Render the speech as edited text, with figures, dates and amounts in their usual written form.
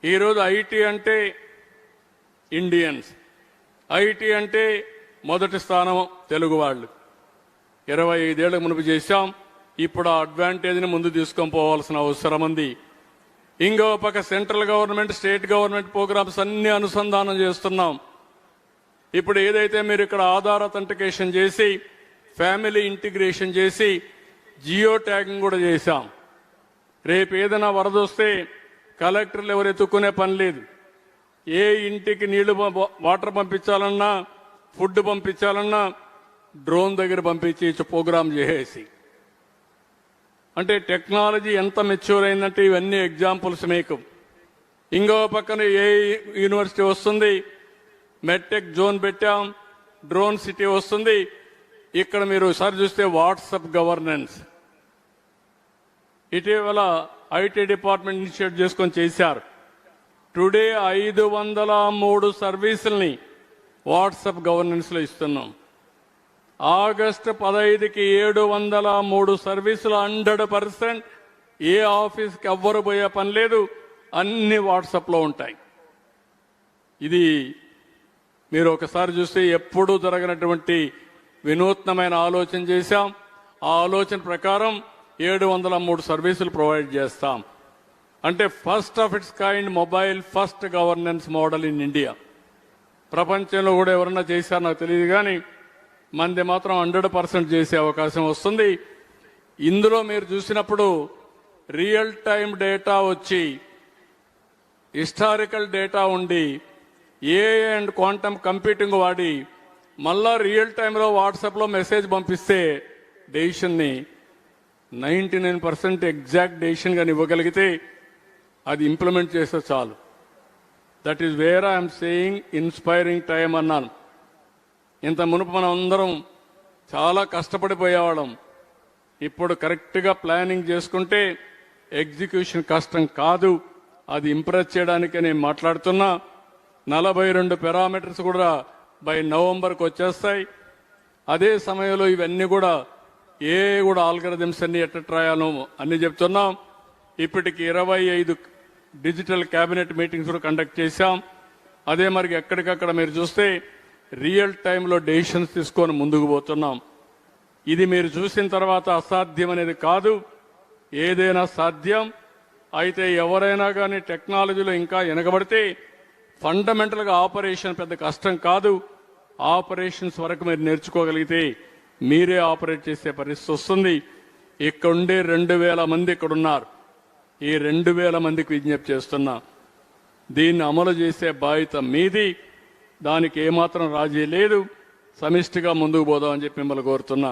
ఈరోజు ఐటీ అంటే Indians, IT అంటే మొదటి స్థానం తెలుగు వాళ్ళు. 25 ఏళ్ల మునుపు చేశాం. ఇప్పుడు ఆ అడ్వాంటేజ్ని ముందు తీసుకొని పోవాల్సిన అవసరం ఉంది. ఇంకో పక్క central government, state government programmes అన్ని అనుసంధానం చేస్తున్నాం. ఇప్పుడు ఏదైతే మీరు ఇక్కడ ఆధార్ అథెంటికేషన్ చేసి, ఫ్యామిలీ ఇంటిగ్రేషన్ చేసి, జియో ట్యాగింగ్ కూడా చేశాం. రేపు ఏదైనా వరద వస్తే కలెక్టర్లు ఎవరు ఎత్తుక్కునే పని లేదు. ఏ ఇంటికి నీళ్లు వాటర్ పంపించాలన్నా, ఫుడ్ పంపించాలన్నా డ్రోన్ దగ్గర పంపించి ప్రోగ్రామ్ చేసేసి, అంటే టెక్నాలజీ ఎంత మెచ్యూర్ అయిందంటే ఇవన్నీ ఎగ్జాంపుల్స్ మీకు. ఇంకో పక్కన ఏ యూనివర్సిటీ వస్తుంది, మెడ్టెక్ జోన్ పెట్టాం, డ్రోన్ సిటీ వస్తుంది. ఇక్కడ మీరు ఒకసారి చూస్తే వాట్సాప్ గవర్నెన్స్ ఇటీవల ఐటీ డిపార్ట్మెంట్ ఇనిషియేట్ చేసుకొని చేశారు. టుడే 503 సర్వీసుల్ని వాట్సాప్ గవర్నెన్స్లో ఇస్తున్నాం. ఆగస్టు 15కి 703 సర్వీసులు 100%. ఏ ఆఫీస్కి ఎవ్వరు పోయే పని లేదు, అన్ని వాట్సాప్లో ఉంటాయి. ఇది మీరు ఒకసారి చూస్తే ఎప్పుడూ జరగనటువంటి వినూత్నమైన ఆలోచన చేశాం. ఆ ఆలోచన ప్రకారం 703 సర్వీసులు ప్రొవైడ్ చేస్తాం. అంటే first of it's kind mobile first governance model in India. ప్రపంచంలో కూడా ఎవరన్నా చేశారో నాకు తెలియదు, కానీ మనది మాత్రం 100% చేసే అవకాశం వస్తుంది. ఇందులో మీరు చూసినప్పుడు రియల్ టైం డేటా వచ్చి, హిస్టారికల్ డేటా ఉండి, ఏఐ అండ్ క్వాంటమ్ కంప్యూటింగ్ వాడి మళ్ళా రియల్ టైంలో వాట్సాప్లో మెసేజ్ పంపిస్తే డెసిషన్ని 99% ఎగ్జాక్ట్ డెసిషన్ కానీ ఇవ్వగలిగితే అది ఇంప్లిమెంట్ చేస్తే చాలు. That is where I'm saying inspiring time అన్నాను. ఇంత మునుపు మనం అందరం చాలా కష్టపడిపోయేవాళ్ళం. ఇప్పుడు కరెక్ట్గా ప్లానింగ్ చేసుకుంటే ఎగ్జిక్యూషన్ కష్టం కాదు. అది ఇంప్రెస్ చేయడానికే నేను మాట్లాడుతున్నా. 42 పారామీటర్స్ కూడా బై నవంబర్కి వచ్చేస్తాయి. అదే సమయంలో ఇవన్నీ కూడా కూడా ఆల్గరిథమ్స్ అన్ని ఎట్లా ట్రాయాలో అన్ని చెప్తున్నాం. ఇప్పటికి 25 డిజిటల్ క్యాబినెట్ మీటింగ్స్ కూడా కండక్ట్ చేశాం. అదే మరి ఎక్కడికక్కడ మీరు చూస్తే రియల్ టైంలో డెసిషన్స్ తీసుకొని ముందుకు పోతున్నాం. ఇది మీరు చూసిన తర్వాత అసాధ్యం అనేది కాదు, ఏదైనా సాధ్యం. అయితే ఎవరైనా కానీ టెక్నాలజీలో ఇంకా వెనకబడితే ఫండమెంటల్గా ఆపరేషన్ పెద్ద కష్టం కాదు. ఆపరేషన్స్ వరకు మీరు నేర్చుకోగలిగితే మీరే ఆపరేట్ చేసే పరిస్థితి వస్తుంది. ఇక్కడుండే 2000 మంది ఇక్కడున్నారు. ఈ 2000 మందికి విజ్ఞప్తి చేస్తున్నా, దీన్ని అమలు చేసే బాధ్యత మీది. దానికి ఏమాత్రం రాజీ లేదు. సమిష్టిగా ముందుకు పోదామని చెప్పి మిమ్మల్ని కోరుతున్నా.